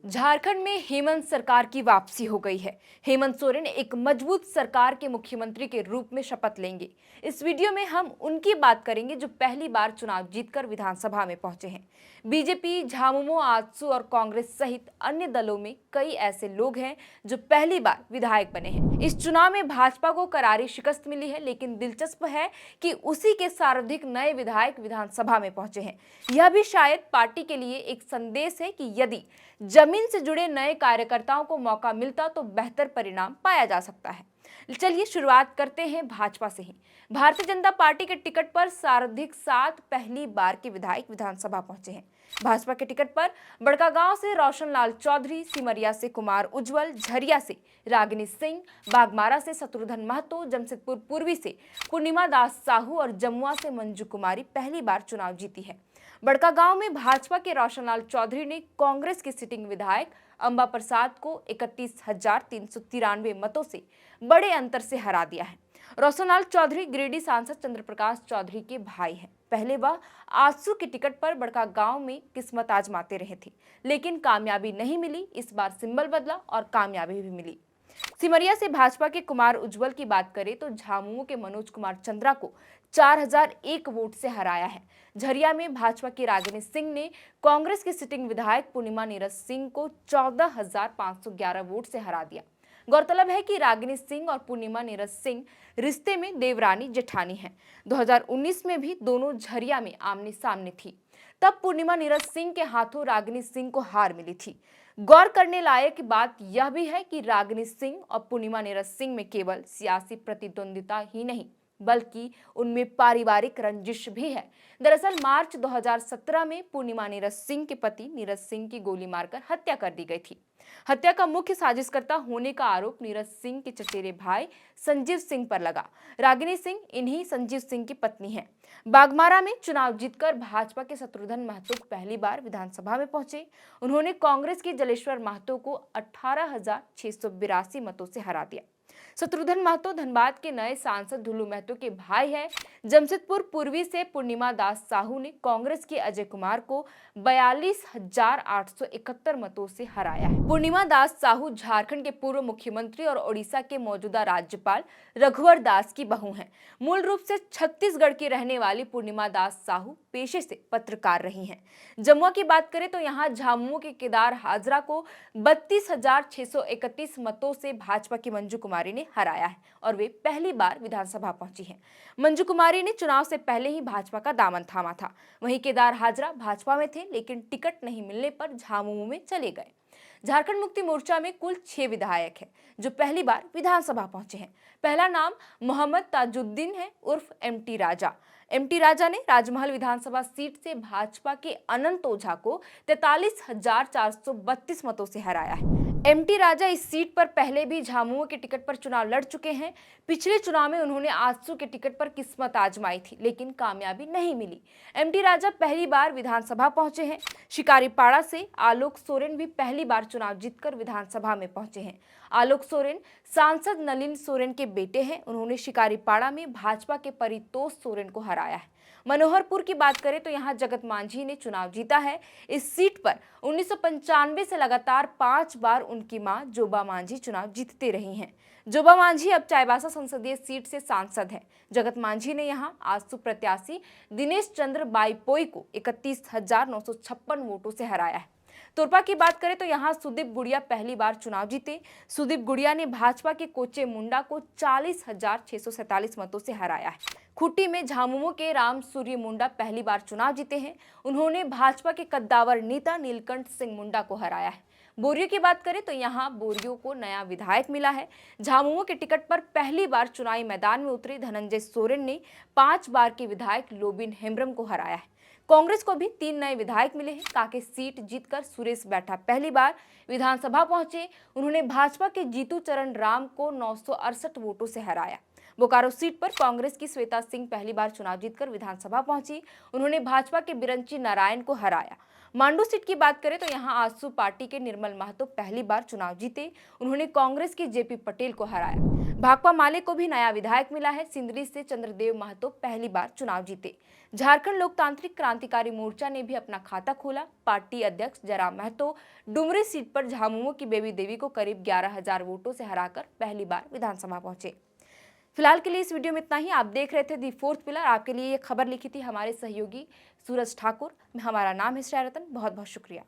झारखंड में हेमंत सरकार की वापसी हो गई है। हेमंत सोरेन एक मजबूत सरकार के मुख्यमंत्री के रूप में शपथ लेंगे। इस वीडियो में हम उनकी बात करेंगे जो पहली बार चुनाव जीतकर विधानसभा में पहुंचे हैं। बीजेपी, झामुमो, आजसू और कांग्रेस सहित अन्य दलों में कई ऐसे लोग हैं जो पहली बार विधायक बने हैं। इस चुनाव में भाजपा को करारी शिकस्त मिली है, लेकिन दिलचस्प है कि उसी के सर्वाधिक नए विधायक विधानसभा में पहुंचे हैं। यह भी शायद पार्टी के लिए एक संदेश है कि यदि जमीन से जुड़े नए कार्यकर्ताओं को मौका मिलता तो बेहतर परिणाम पाया जा सकता है। चलिए शुरुआत करते हैं भाजपा से ही। भारतीय जनता पार्टी के टिकट पर सर्वाधिक 7 पहली बार के विधायक विधानसभा पहुंचे हैं। भाजपा के टिकट पर बड़कागांव से रोशनलाल चौधरी, सिमरिया से कुमार उज्जवल, झरिया से रागिनी सिंह, बागमारा से शत्रुघ्न महतो, जमशेदपुर पूर्वी से पूर्णिमा दास साहू और जमुआ से मंजू कुमारी पहली बार चुनाव जीती है। बड़कागांव में भाजपा के रोशनलाल चौधरी ने कांग्रेस के सिटिंग विधायक अंबा प्रसाद को 31,393 मतों से बड़े अंतर से हरा दिया है। रोशनलाल चौधरी गिरिडीह सांसद चंद्रप्रकाश चौधरी के भाई हैं। पहले वह आजसू के टिकट पर बड़कागांव में किस्मत आजमाते रहे थे, लेकिन कामयाबी नहीं मिली। इस बार सिंबल बदला और कामयाबी भी मिली। सिमरिया से भाजपा के कुमार उज्जवल की बात करें तो झामुमो के मनोज कुमार चंद्रा को 4001 वोट से हराया है। झरिया में भाजपा की रागिनी सिंह ने कांग्रेस के सिटिंग विधायक पूर्णिमा नीरज सिंह को 14,511 वोट से हरा दिया। गौरतलब है कि रागिनी सिंह और पूर्णिमा नीरज सिंह रिश्ते में देवरानी जेठानी हैं। 2019 में भी दोनों झरिया में आमने सामने थी। तब पूर्णिमा नीरज सिंह के हाथों रागिनी सिंह को हार मिली थी। गौर करने लायक बात यह भी है कि रागिनी सिंह और पूर्णिमा नीरज सिंह में केवल सियासी प्रतिद्वंदिता ही नहीं, बल्कि उनमें पारिवारिक रंजिश भी है। दरअसल मार्च 2017 में पूर्णिमा नीरज सिंह के पति नीरज सिंह की गोली मारकर हत्या कर दी गई थी। हत्या का मुख्य साजिशकर्ता होने का आरोप नीरज सिंह के चचेरे भाई संजीव सिंह पर लगा। रागिनी सिंह इन्हीं संजीव सिंह की पत्नी हैं। बागमारा में चुनाव जीतकर भाजपा के शत्रुघ्न महतो पहली बार विधानसभा में पहुंचे। उन्होंने कांग्रेस के जलेश्वर महतो को 18,682 मतों से हरा दिया। शत्रुघ्न महतो धनबाद के नए सांसद ढुल्लू महतो के भाई हैं। जमशेदपुर पूर्वी से पूर्णिमा दास साहू ने कांग्रेस के अजय कुमार को 42,871 मतों से हराया है। पूर्णिमा दास साहू झारखंड के पूर्व मुख्यमंत्री और ओडिशा के मौजूदा राज्यपाल रघुवर दास की बहू हैं। मूल रूप से छत्तीसगढ़ की रहने वाली पूर्णिमा दास साहू पेशे से पत्रकार रही हैं। जमुआ की बात करें तो यहाँ झामुमो के केदार हाजरा को 32,631 मतों से भाजपा की मंजू कुमारी ने हराया है और वे पहली बार विधानसभा पहुंची हैं। मंजू कुमारी ने चुनाव से पहले ही भाजपा का दामन थामा था। वहीं केदार हाजरा भाजपा में थे, लेकिन टिकट नहीं मिलने पर झामुमो में चले गए। झारखंड मुक्ति मोर्चा में कुल 6 विधायक हैं जो पहली बार विधानसभा पहुंचे हैं। पहला नाम मोहम्मद ताजुद्दीन है उर्फ एमटी राजा। एमटी राजा ने राजमहल विधानसभा सीट से भाजपा के अनंत ओझा को 43,432 मतों से हराया है। एमटी राजा इस सीट पर पहले भी झामुमो के टिकट पर चुनाव लड़ चुके हैं। पिछले चुनाव में उन्होंने आजसू के टिकट पर किस्मत आजमाई थी, लेकिन कामयाबी नहीं मिली। एमटी राजा पहली बार विधानसभा पहुंचे हैं। शिकारीपाड़ा से आलोक सोरेन भी पहली बार चुनाव जीतकर विधानसभा में पहुंचे हैं। आलोक सोरेन सांसद नलिन सोरेन के बेटे हैं। उन्होंने शिकारीपाड़ा में भाजपा के परितोष सोरेन को हराया है। मनोहरपुर की बात करें तो यहाँ जगत मांझी ने चुनाव जीता है। इस सीट पर 1995 से लगातार 5 बार उनकी मां जोबा मांझी चुनाव जीतते रही हैं। जोबा मांझी अब चाईबासा संसदीय सीट से सांसद हैं। जगत मांझी ने यहाँ आजसू प्रत्याशी दिनेश चंद्र बाईपोई को 31,956 वोटों से हराया है। तोरपा की बात करें तो यहाँ सुदीप गुड़िया पहली बार चुनाव जीते। सुदीप गुड़िया ने भाजपा के कोचे मुंडा को 40,647 मतों से हराया है। खूंटी में झामुमो के राम सूर्य मुंडा पहली बार चुनाव जीते हैं। उन्होंने भाजपा के कद्दावर नेता नीलकंठ सिंह मुंडा को हराया है। बोरियो की बात करें तो यहाँ बोरियो को नया विधायक मिला है। झामुमो के टिकट पर पहली बार चुनावी मैदान में उतरे धनंजय सोरेन ने 5 बार के विधायक लोबिन हेम्ब्रम को हराया है। कांग्रेस को भी 3 नए विधायक मिले हैं। कांकेर सीट जीतकर सुरेश बैठा पहली बार विधानसभा पहुंचे। उन्होंने भाजपा के जीतू चरण राम को 968 वोटों से हराया। बोकारो सीट पर कांग्रेस की श्वेता सिंह पहली बार चुनाव जीतकर विधानसभा पहुंची। उन्होंने भाजपा के बिरंची नारायण को हराया। मांडू सीट की बात करें तो यहां आजसू पार्टी के निर्मल महतो पहली बार चुनाव जीते। उन्होंने कांग्रेस के जेपी पटेल को हराया। भाकपा माले को भी नया विधायक मिला है। सिंदरी से चंद्रदेव महतो पहली बार चुनाव जीते। झारखंड लोकतांत्रिक क्रांतिकारी मोर्चा ने भी अपना खाता खोला। पार्टी अध्यक्ष जयराम महतो डुमरी सीट पर झामुमो की बेबी देवी को करीब 11,000 वोटों से हराकर पहली बार विधानसभा पहुंचे। फिलहाल के लिए इस वीडियो में इतना ही। आप देख रहे थे दी फोर्थ पिलर। आपके लिए ये खबर लिखी थी हमारे सहयोगी सूरज ठाकुर। हमारा नाम है श्रेया रतन। बहुत बहुत शुक्रिया।